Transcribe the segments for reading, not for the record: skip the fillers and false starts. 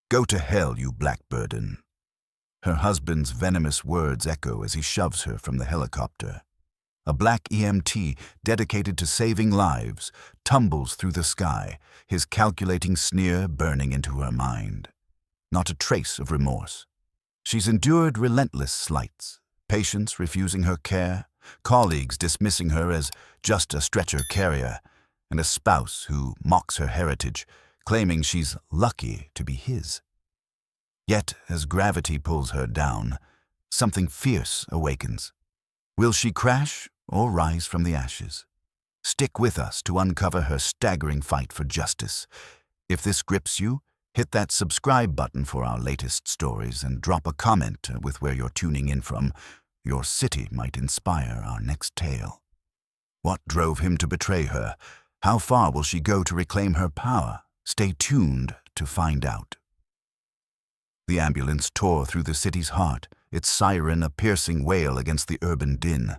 Go to hell, you black burden. Her husband's venomous words echo as he shoves her from the helicopter. A black EMT, dedicated to saving lives, tumbles through the sky, his calculating sneer burning into her mind. Not a trace of remorse. She's endured relentless slights, patients refusing her care, colleagues dismissing her as just a stretcher carrier, and a spouse who mocks her heritage, claiming she's lucky to be his. Yet, as gravity pulls her down, something fierce awakens. Will she crash or rise from the ashes? Stick with us to uncover her staggering fight for justice. If this grips you, hit that subscribe button for our latest stories and drop a comment with where you're tuning in from. Your city might inspire our next tale. What drove him to betray her? How far will she go to reclaim her power? Stay tuned to find out. The ambulance tore through the city's heart, its siren a piercing wail against the urban din.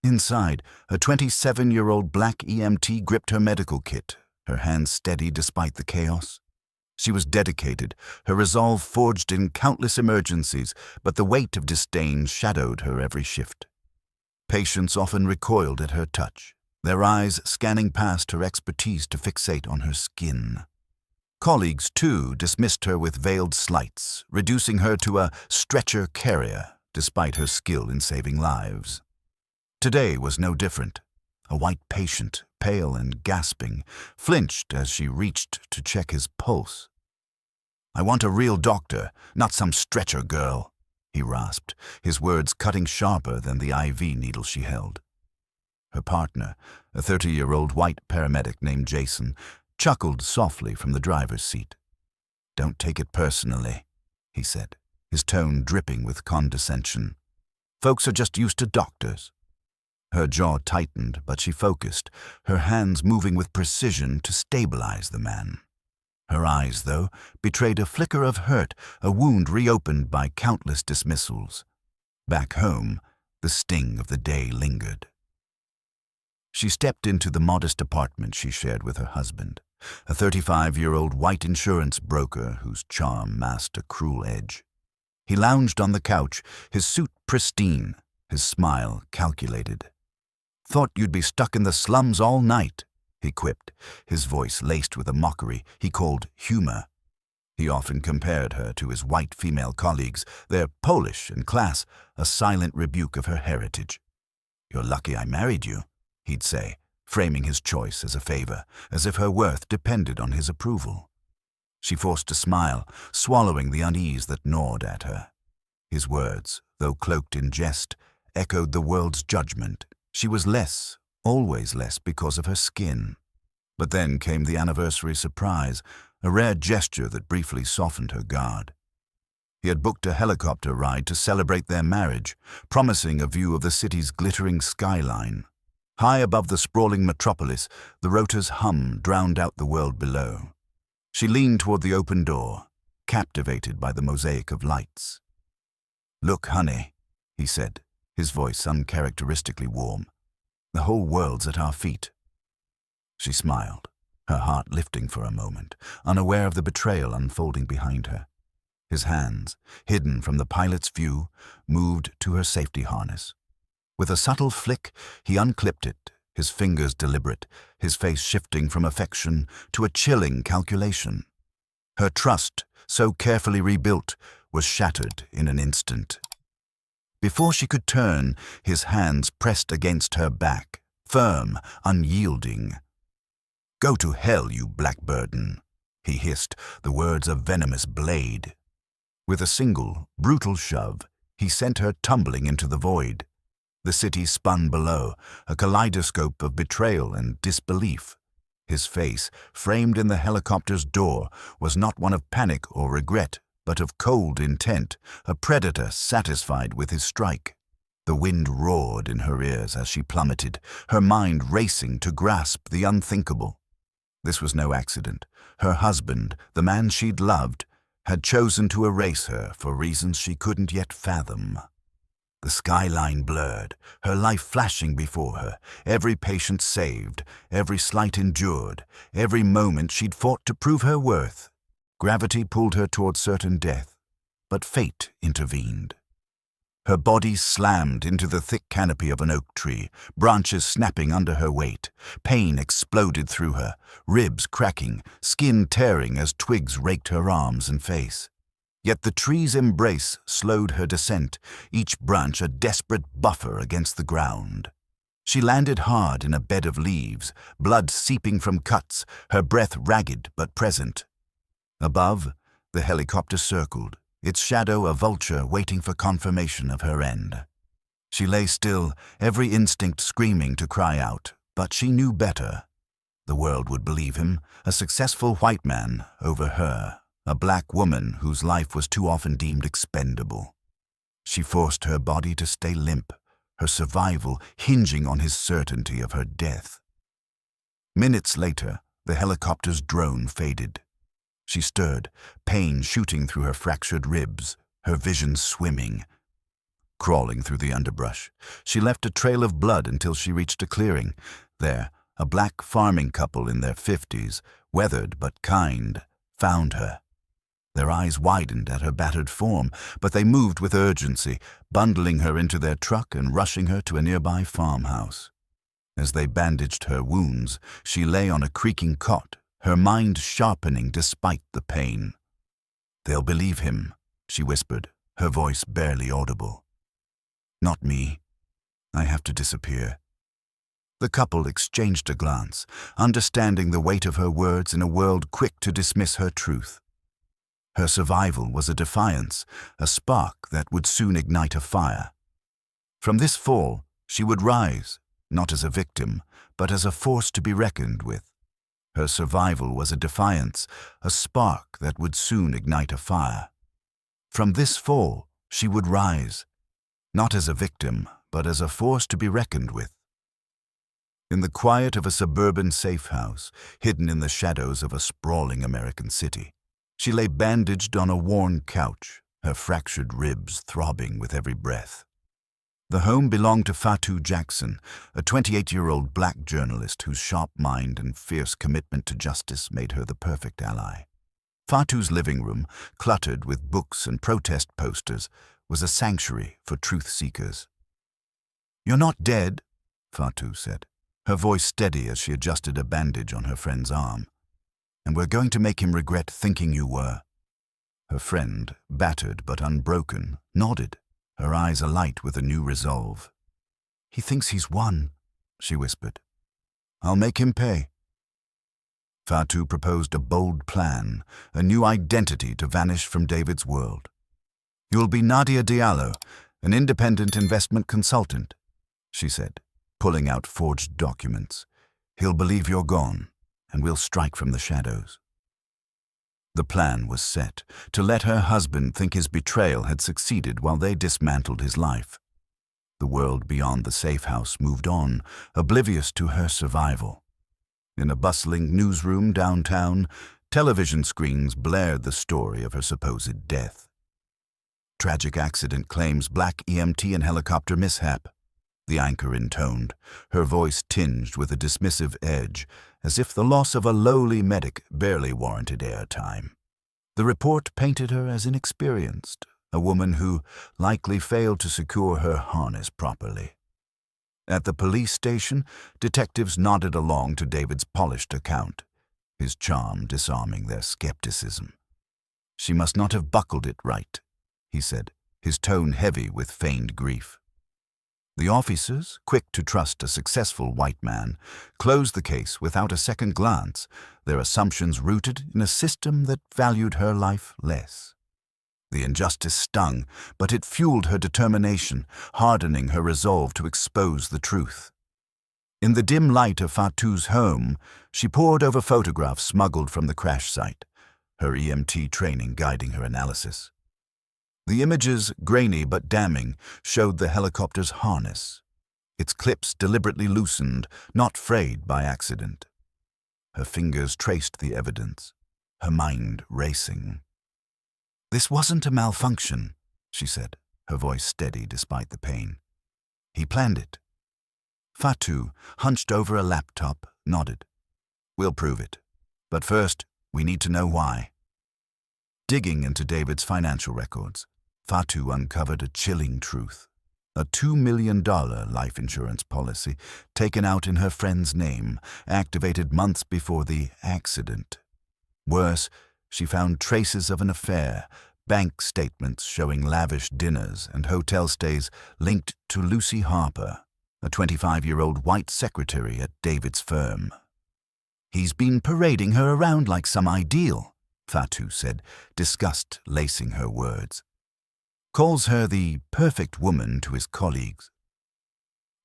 Inside, a 27-year-old black EMT gripped her medical kit, her hands steady despite the chaos. She was dedicated, her resolve forged in countless emergencies, but the weight of disdain shadowed her every shift. Patients often recoiled at her touch, their eyes scanning past her expertise to fixate on her skin. Colleagues, too, dismissed her with veiled slights, reducing her to a stretcher carrier, despite her skill in saving lives. Today was no different. A white patient, pale and gasping, flinched as she reached to check his pulse. "I want a real doctor, not some stretcher girl," he rasped, his words cutting sharper than the IV needle she held. Her partner, a 30-year-old white paramedic named Jason, chuckled softly from the driver's seat. "Don't take it personally," he said, his tone dripping with condescension. "Folks are just used to doctors." Her jaw tightened, but she focused, her hands moving with precision to stabilize the man. Her eyes, though, betrayed a flicker of hurt, a wound reopened by countless dismissals. Back home, the sting of the day lingered. She stepped into the modest apartment she shared with her husband, a 35-year-old white insurance broker whose charm masked a cruel edge. He lounged on the couch, his suit pristine, his smile calculated. "Thought you'd be stuck in the slums all night," he quipped, his voice laced with a mockery he called humor. He often compared her to his white female colleagues, their Polish and class, a silent rebuke of her heritage. "You're lucky I married you," he'd say, framing his choice as a favor, as if her worth depended on his approval. She forced a smile, swallowing the unease that gnawed at her. His words, though cloaked in jest, echoed the world's judgment. She was less, always less, because of her skin. But then came the anniversary surprise, a rare gesture that briefly softened her guard. He had booked a helicopter ride to celebrate their marriage, promising a view of the city's glittering skyline. High above the sprawling metropolis, the rotor's hum drowned out the world below. She leaned toward the open door, captivated by the mosaic of lights. "Look, honey," he said, his voice uncharacteristically warm. "The whole world's at our feet." She smiled, her heart lifting for a moment, unaware of the betrayal unfolding behind her. His hands, hidden from the pilot's view, moved to her safety harness. With a subtle flick, he unclipped it, his fingers deliberate, his face shifting from affection to a chilling calculation. Her trust, so carefully rebuilt, was shattered in an instant. Before she could turn, his hands pressed against her back, firm, unyielding. "Go to hell, you black burden," he hissed, the words a venomous blade. With a single, brutal shove, he sent her tumbling into the void. The city spun below, a kaleidoscope of betrayal and disbelief. His face, framed in the helicopter's door, was not one of panic or regret, but of cold intent, a predator satisfied with his strike. The wind roared in her ears as she plummeted, her mind racing to grasp the unthinkable. This was no accident. Her husband, the man she'd loved, had chosen to erase her for reasons she couldn't yet fathom. The skyline blurred, her life flashing before her, every patient saved, every slight endured, every moment she'd fought to prove her worth. Gravity pulled her toward certain death, but fate intervened. Her body slammed into the thick canopy of an oak tree, branches snapping under her weight. Pain exploded through her, ribs cracking, skin tearing as twigs raked her arms and face. Yet the tree's embrace slowed her descent, each branch a desperate buffer against the ground. She landed hard in a bed of leaves, blood seeping from cuts, her breath ragged but present. Above, the helicopter circled, its shadow a vulture waiting for confirmation of her end. She lay still, every instinct screaming to cry out, but she knew better. The world would believe him, a successful white man, over her, a black woman whose life was too often deemed expendable. She forced her body to stay limp, her survival hinging on his certainty of her death. Minutes later, the helicopter's drone faded. She stirred, pain shooting through her fractured ribs, her vision swimming. Crawling through the underbrush, she left a trail of blood until she reached a clearing. There, a black farming couple in their 50s, weathered but kind, found her. Their eyes widened at her battered form, but they moved with urgency, bundling her into their truck and rushing her to a nearby farmhouse. As they bandaged her wounds, she lay on a creaking cot, her mind sharpening despite the pain. "They'll believe him," she whispered, her voice barely audible. "Not me. I have to disappear." The couple exchanged a glance, understanding the weight of her words in a world quick to dismiss her truth. Her survival was a defiance, a spark that would soon ignite a fire. From this fall, she would rise, not as a victim, but as a force to be reckoned with. Her survival was a defiance, a spark that would soon ignite a fire. From this fall, she would rise, not as a victim, but as a force to be reckoned with. In the quiet of a suburban safe house, hidden in the shadows of a sprawling American city, she lay bandaged on a worn couch, her fractured ribs throbbing with every breath. The home belonged to Fatu Jackson, a 28-year-old black journalist whose sharp mind and fierce commitment to justice made her the perfect ally. Fatu's living room, cluttered with books and protest posters, was a sanctuary for truth seekers. "You're not dead," Fatu said, her voice steady as she adjusted a bandage on her friend's arm. "And we're going to make him regret thinking you were." Her friend, battered but unbroken, nodded, her eyes alight with a new resolve. "He thinks he's won," she whispered. "I'll make him pay." Fatu proposed a bold plan, a new identity to vanish from David's world. "You'll be Nadia Diallo, an independent investment consultant," she said, pulling out forged documents. "He'll believe you're gone, and we'll strike from the shadows." The plan was set, to let her husband think his betrayal had succeeded while they dismantled his life. The world beyond the safe house moved on, oblivious to her survival. In a bustling newsroom downtown, television screens blared the story of her supposed death. "Tragic accident claims black EMT and helicopter mishap," the anchor intoned, her voice tinged with a dismissive edge, as if the loss of a lowly medic barely warranted airtime. The report painted her as inexperienced, a woman who likely failed to secure her harness properly. At the police station, detectives nodded along to David's polished account, his charm disarming their skepticism. "She must not have buckled it right," he said, his tone heavy with feigned grief. The officers, quick to trust a successful white man, closed the case without a second glance, their assumptions rooted in a system that valued her life less. The injustice stung, but it fueled her determination, hardening her resolve to expose the truth. In the dim light of Fatu's home, she pored over photographs smuggled from the crash site, her EMT training guiding her analysis. The images, grainy but damning, showed the helicopter's harness, its clips deliberately loosened, not frayed by accident. Her fingers traced the evidence, her mind racing. "This wasn't a malfunction," she said, her voice steady despite the pain. "He planned it." Fatu, hunched over a laptop, nodded. "We'll prove it. But first, we need to know why." Digging into David's financial records, Fatu uncovered a chilling truth. A $2 million life insurance policy, taken out in her friend's name, activated months before the accident. Worse, she found traces of an affair, bank statements showing lavish dinners and hotel stays linked to Lucy Harper, a 25-year-old white secretary at David's firm. "He's been parading her around like some ideal," Fatu said, disgust lacing her words. "Calls her the perfect woman to his colleagues."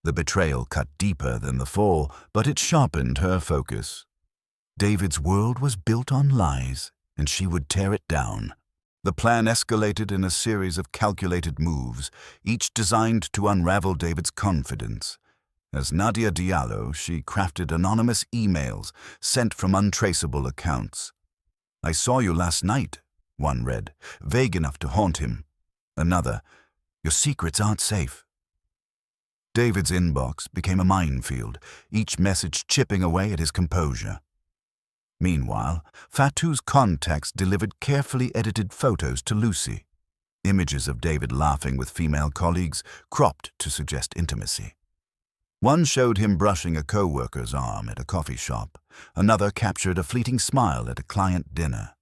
The betrayal cut deeper than the fall, but it sharpened her focus. David's world was built on lies, and she would tear it down. The plan escalated in a series of calculated moves, each designed to unravel David's confidence. As Nadia Diallo, she crafted anonymous emails sent from untraceable accounts. "I saw you last night," one read, vague enough to haunt him. Another, "Your secrets aren't safe." David's inbox became a minefield, each message chipping away at his composure. Meanwhile, Fatu's contacts delivered carefully edited photos to Lucy, images of David laughing with female colleagues, cropped to suggest intimacy. One showed him brushing a co-worker's arm at a coffee shop. Another captured a fleeting smile at a client dinner.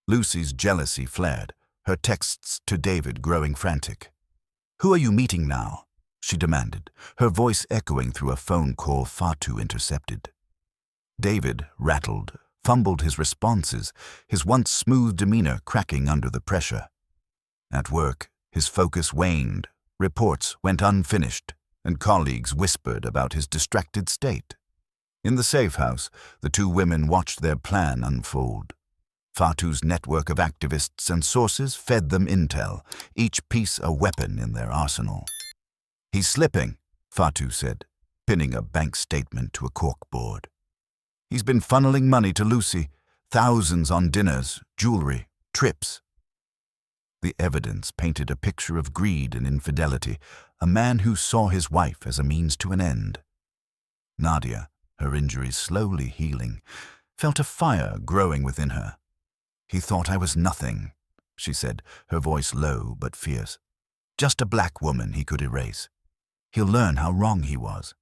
Lucy's jealousy flared, her texts to David growing frantic. "Who are you meeting now?" she demanded, her voice echoing through a phone call Fatu intercepted. David, rattled, fumbled his responses, his once smooth demeanor cracking under the pressure. At work, his focus waned, reports went unfinished, and colleagues whispered about his distracted state. In the safe house, the two women watched their plan unfold. Fatu's network of activists and sources fed them intel, each piece a weapon in their arsenal. "He's slipping," Fatu said, pinning a bank statement to a corkboard. "He's been funneling money to Lucy, thousands on dinners, jewelry, trips." The evidence painted a picture of greed and infidelity, a man who saw his wife as a means to an end. Nadia, her injuries slowly healing, felt a fire growing within her. "He thought I was nothing," she said, her voice low but fierce. "Just a black woman he could erase. He'll learn how wrong he was."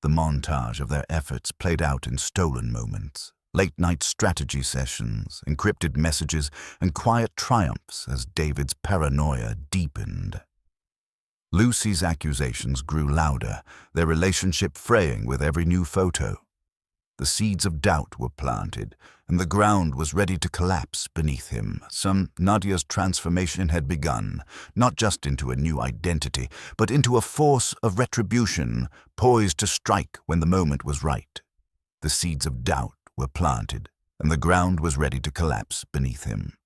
The montage of their efforts played out in stolen moments, late-night strategy sessions, encrypted messages, and quiet triumphs as David's paranoia deepened. Lucy's accusations grew louder, their relationship fraying with every new photo. The seeds of doubt were planted, and the ground was ready to collapse beneath him. Nadia's transformation had begun, not just into a new identity, but into a force of retribution, poised to strike when the moment was right. The seeds of doubt were planted, and the ground was ready to collapse beneath him.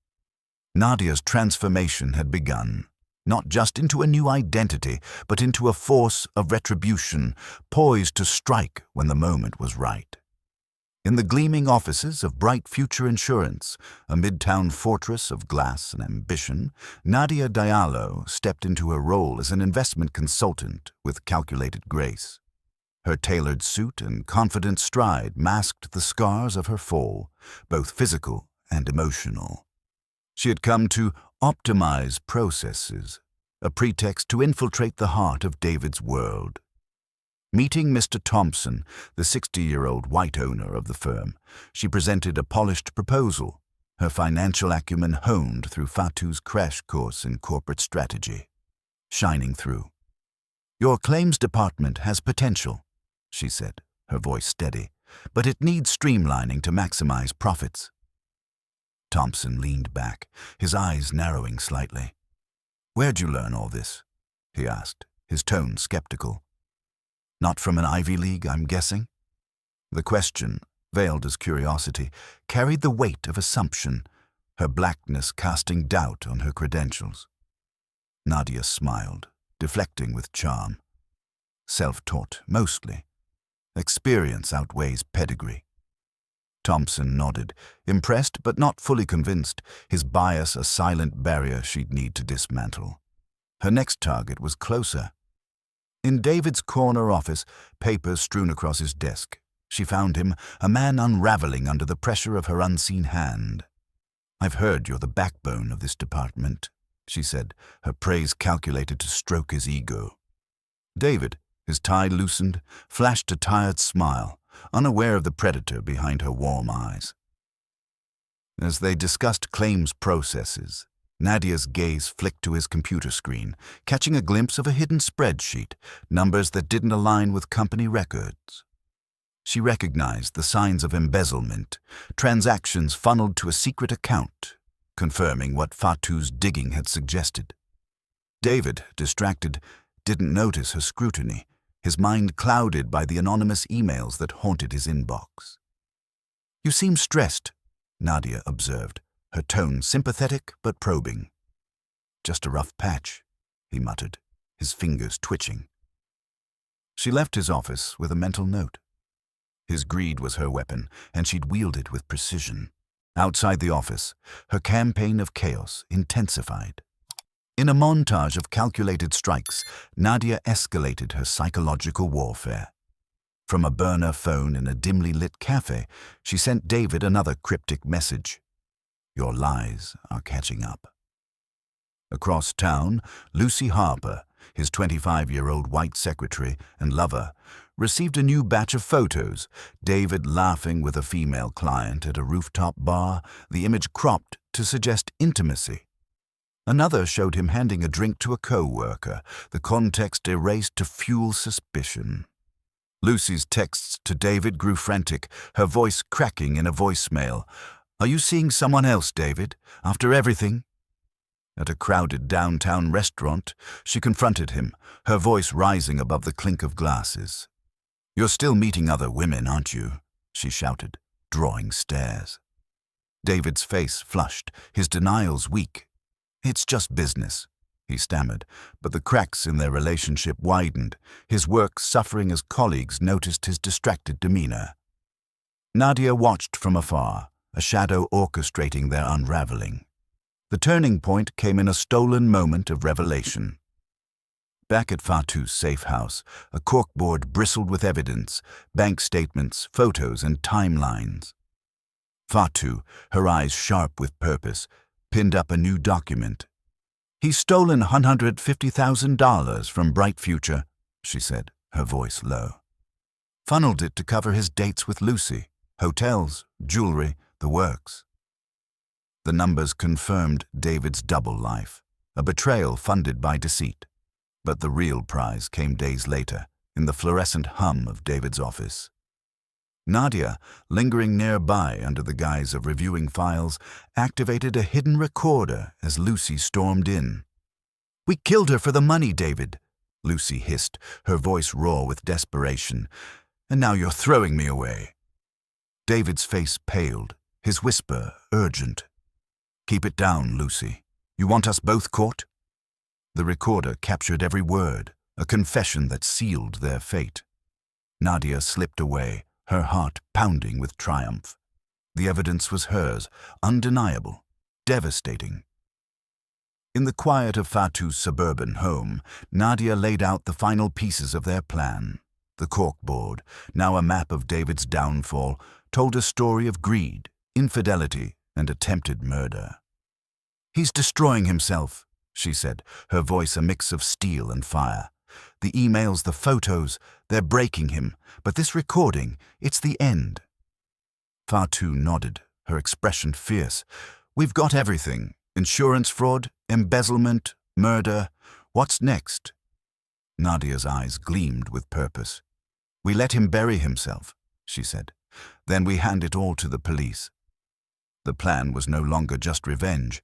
Nadia's transformation had begun, not just into a new identity, but into a force of retribution, poised to strike when the moment was right. In the gleaming offices of Bright Future Insurance, a midtown fortress of glass and ambition, Nadia Diallo stepped into her role as an investment consultant with calculated grace. Her tailored suit and confident stride masked the scars of her fall, both physical and emotional. She had come to optimize processes, a pretext to infiltrate the heart of David's world. Meeting Mr. Thompson, the 60-year-old white owner of the firm, she presented a polished proposal, her financial acumen honed through Fatu's crash course in corporate strategy, shining through. "Your claims department has potential," she said, her voice steady, "but it needs streamlining to maximize profits." Thompson leaned back, his eyes narrowing slightly. "Where'd you learn all this?" he asked, his tone skeptical. "Not from an Ivy League, I'm guessing?" The question, veiled as curiosity, carried the weight of assumption, her blackness casting doubt on her credentials. Nadia smiled, deflecting with charm. "Self-taught, mostly. Experience outweighs pedigree." Thompson nodded, impressed but not fully convinced, his bias a silent barrier she'd need to dismantle. Her next target was closer. In David's corner office, papers strewn across his desk, she found him, a man unraveling under the pressure of her unseen hand. "I've heard you're the backbone of this department," she said, her praise calculated to stroke his ego. David, his tie loosened, flashed a tired smile, unaware of the predator behind her warm eyes. As they discussed claims processes, Nadia's gaze flicked to his computer screen, catching a glimpse of a hidden spreadsheet, numbers that didn't align with company records. She recognized the signs of embezzlement, transactions funneled to a secret account, confirming what Fatu's digging had suggested. David, distracted, didn't notice her scrutiny, his mind clouded by the anonymous emails that haunted his inbox. "You seem stressed," Nadia observed, her tone sympathetic but probing. "Just a rough patch," he muttered, his fingers twitching. She left his office with a mental note. His greed was her weapon, and she'd wield it with precision. Outside the office, her campaign of chaos intensified. In a montage of calculated strikes, Nadia escalated her psychological warfare. From a burner phone in a dimly lit cafe, she sent David another cryptic message. "Your lies are catching up." Across town, Lucy Harper, his 25-year-old white secretary and lover, received a new batch of photos, David laughing with a female client at a rooftop bar, the image cropped to suggest intimacy. Another showed him handing a drink to a co-worker, the context erased to fuel suspicion. Lucy's texts to David grew frantic, her voice cracking in a voicemail. "Are you seeing someone else, David, after everything?" At a crowded downtown restaurant, she confronted him, her voice rising above the clink of glasses. "You're still meeting other women, aren't you?" she shouted, drawing stares. David's face flushed, his denials weak. "It's just business," he stammered, but the cracks in their relationship widened, his work suffering as colleagues noticed his distracted demeanor. Nadia watched from afar, a shadow orchestrating their unraveling. The turning point came in a stolen moment of revelation. Back at Fatu's safe house, a corkboard bristled with evidence, bank statements, photos, and timelines. Fatu, her eyes sharp with purpose, pinned up a new document. "He's stolen $150,000 from Bright Future," she said, her voice low. "Funneled it to cover his dates with Lucy, hotels, jewelry, the works." The numbers confirmed David's double life, a betrayal funded by deceit. But the real prize came days later, in the fluorescent hum of David's office. Nadia, lingering nearby under the guise of reviewing files, activated a hidden recorder as Lucy stormed in. "We killed her for the money, David," Lucy hissed, her voice raw with desperation. "And now you're throwing me away." David's face paled, his whisper urgent. "Keep it down, Lucy. You want us both caught?" The recorder captured every word, a confession that sealed their fate. Nadia slipped away, her heart pounding with triumph. The evidence was hers, undeniable, devastating. In the quiet of Fatu's suburban home, Nadia laid out the final pieces of their plan. The corkboard, now a map of David's downfall, told a story of greed, infidelity, and attempted murder. "He's destroying himself," she said, her voice a mix of steel and fire. "The emails, the photos, they're breaking him, but this recording, it's the end." Fatu nodded, her expression fierce. "We've got everything. Insurance fraud, embezzlement, murder. What's next?" Nadia's eyes gleamed with purpose. "We let him bury himself," she said. "Then we hand it all to the police." The plan was no longer just revenge.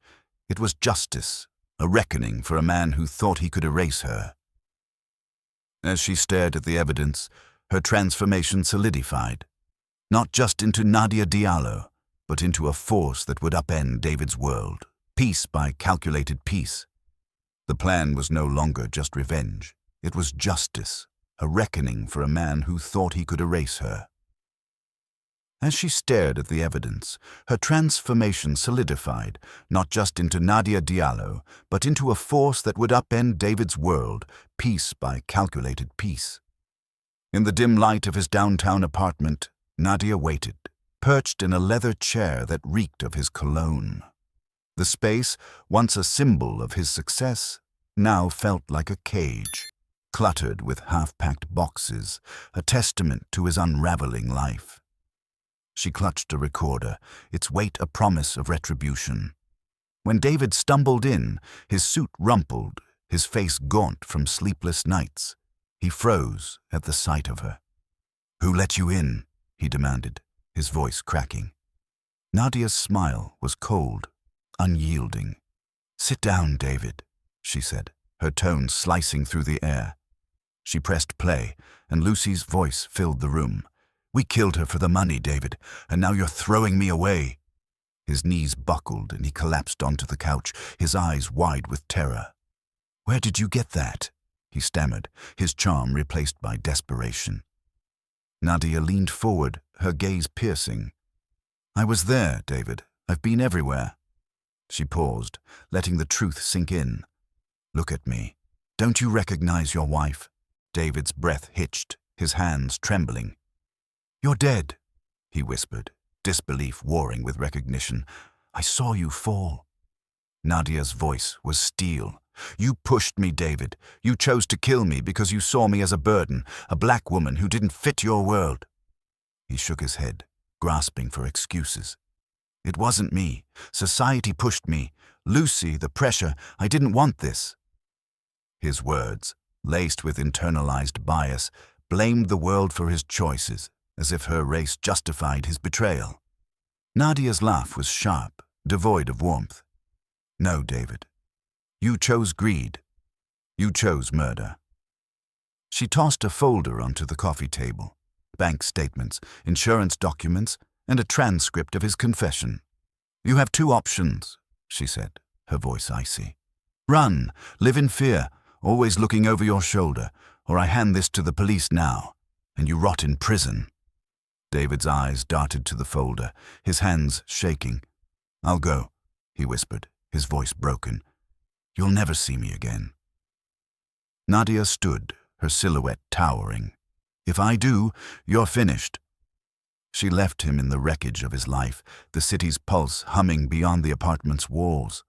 It was justice, a reckoning for a man who thought he could erase her. As she stared at the evidence, her transformation solidified, not just into Nadia Diallo, but into a force that would upend David's world, piece by calculated piece. The plan was no longer just revenge. It was justice, a reckoning for a man who thought he could erase her. As she stared at the evidence, her transformation solidified, not just into Nadia Diallo, but into a force that would upend David's world, piece by calculated piece. In the dim light of his downtown apartment, Nadia waited, perched in a leather chair that reeked of his cologne. The space, once a symbol of his success, now felt like a cage, cluttered with half-packed boxes, a testament to his unraveling life. She clutched a recorder, its weight a promise of retribution. When David stumbled in, his suit rumpled, his face gaunt from sleepless nights, he froze at the sight of her. "Who let you in?" he demanded, his voice cracking. Nadia's smile was cold, unyielding. "Sit down, David," she said, her tone slicing through the air. She pressed play, and Lucy's voice filled the room. "We killed her for the money, David, and now you're throwing me away." His knees buckled and he collapsed onto the couch, his eyes wide with terror. "Where did you get that?" he stammered, his charm replaced by desperation. Nadia leaned forward, her gaze piercing. "I was there, David. I've been everywhere." She paused, letting the truth sink in. "Look at me. Don't you recognize your wife?" David's breath hitched, his hands trembling. "You're dead," he whispered, disbelief warring with recognition. "I saw you fall." Nadia's voice was steel. "You pushed me, David. You chose to kill me because you saw me as a burden, a black woman who didn't fit your world." He shook his head, grasping for excuses. "It wasn't me. Society pushed me. Lucy, the pressure. I didn't want this." His words, laced with internalized bias, blamed the world for his choices, as if her race justified his betrayal. Nadia's laugh was sharp, devoid of warmth. "No, David. You chose greed. You chose murder." She tossed a folder onto the coffee table, bank statements, insurance documents, and a transcript of his confession. "You have two options," she said, her voice icy. "Run, live in fear, always looking over your shoulder, or I hand this to the police now, and you rot in prison." David's eyes darted to the folder, his hands shaking. "I'll go," he whispered, his voice broken. "You'll never see me again." Nadia stood, her silhouette towering. "If I do, you're finished." She left him in the wreckage of his life, the city's pulse humming beyond the apartment's walls.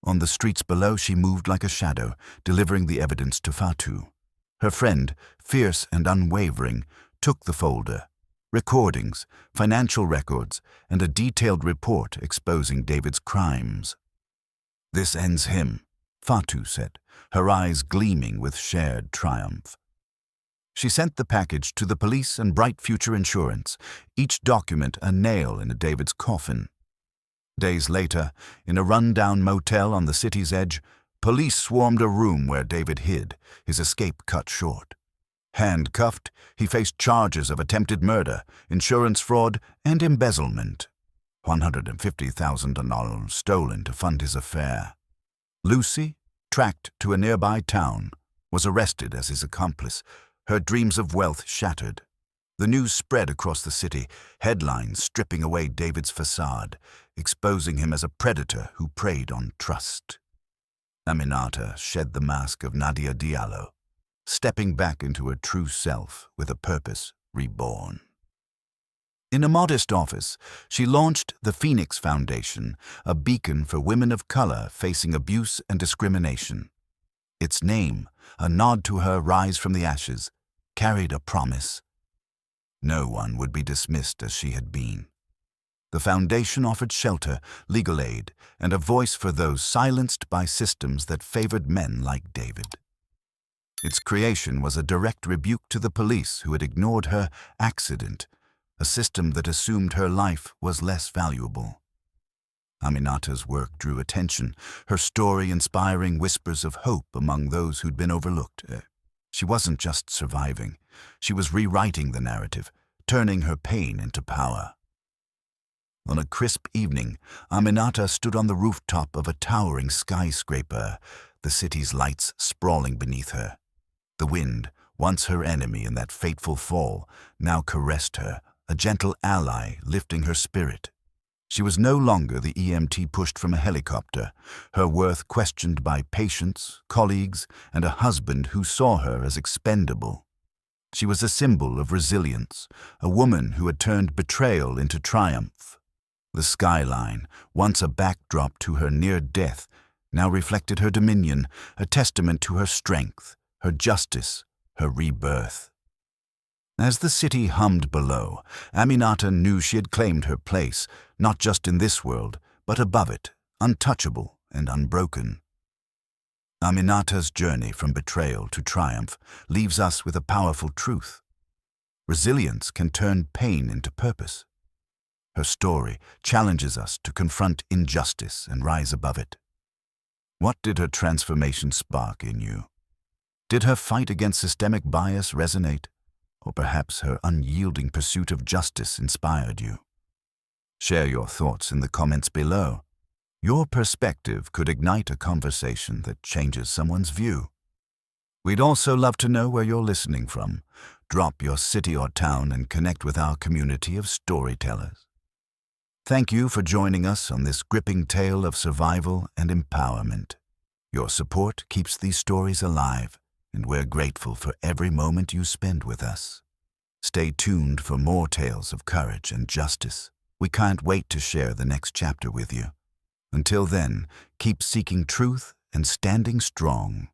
On the streets below, she moved like a shadow, delivering the evidence to Fatu. Her friend, fierce and unwavering, took the folder, recordings, financial records, and a detailed report exposing David's crimes. "This ends him," Fatu said, her eyes gleaming with shared triumph. She sent the package to the police and Bright Future Insurance, each document a nail in David's coffin. Days later, in a run-down motel on the city's edge, police swarmed a room where David hid, his escape cut short. Handcuffed, he faced charges of attempted murder, insurance fraud, and embezzlement. $150,000 stolen to fund his affair. Lucy, tracked to a nearby town, was arrested as his accomplice, her dreams of wealth shattered. The news spread across the city, headlines stripping away David's facade, exposing him as a predator who preyed on trust. Aminata shed the mask of Nadia Diallo, stepping back into her true self with a purpose reborn. In a modest office, she launched the Phoenix Foundation, a beacon for women of color facing abuse and discrimination. Its name, a nod to her rise from the ashes, carried a promise. No one would be dismissed as she had been. The foundation offered shelter, legal aid, and a voice for those silenced by systems that favored men like David. Its creation was a direct rebuke to the police who had ignored her accident, a system that assumed her life was less valuable. Aminata's work drew attention, her story inspiring whispers of hope among those who'd been overlooked. She wasn't just surviving, she was rewriting the narrative, turning her pain into power. On a crisp evening, Aminata stood on the rooftop of a towering skyscraper, the city's lights sprawling beneath her. The wind, once her enemy in that fateful fall, now caressed her, a gentle ally lifting her spirit. She was no longer the EMT pushed from a helicopter, her worth questioned by patients, colleagues, and a husband who saw her as expendable. She was a symbol of resilience, a woman who had turned betrayal into triumph. The skyline, once a backdrop to her near death, now reflected her dominion, a testament to her strength, her justice, her rebirth. As the city hummed below, Aminata knew she had claimed her place, not just in this world, but above it, untouchable and unbroken. Aminata's journey from betrayal to triumph leaves us with a powerful truth. Resilience can turn pain into purpose. Her story challenges us to confront injustice and rise above it. What did her transformation spark in you? Did her fight against systemic bias resonate? Or perhaps her unyielding pursuit of justice inspired you? Share your thoughts in the comments below. Your perspective could ignite a conversation that changes someone's view. We'd also love to know where you're listening from. Drop your city or town and connect with our community of storytellers. Thank you for joining us on this gripping tale of survival and empowerment. Your support keeps these stories alive, and we're grateful for every moment you spend with us. Stay tuned for more tales of courage and justice. We can't wait to share the next chapter with you. Until then, keep seeking truth and standing strong.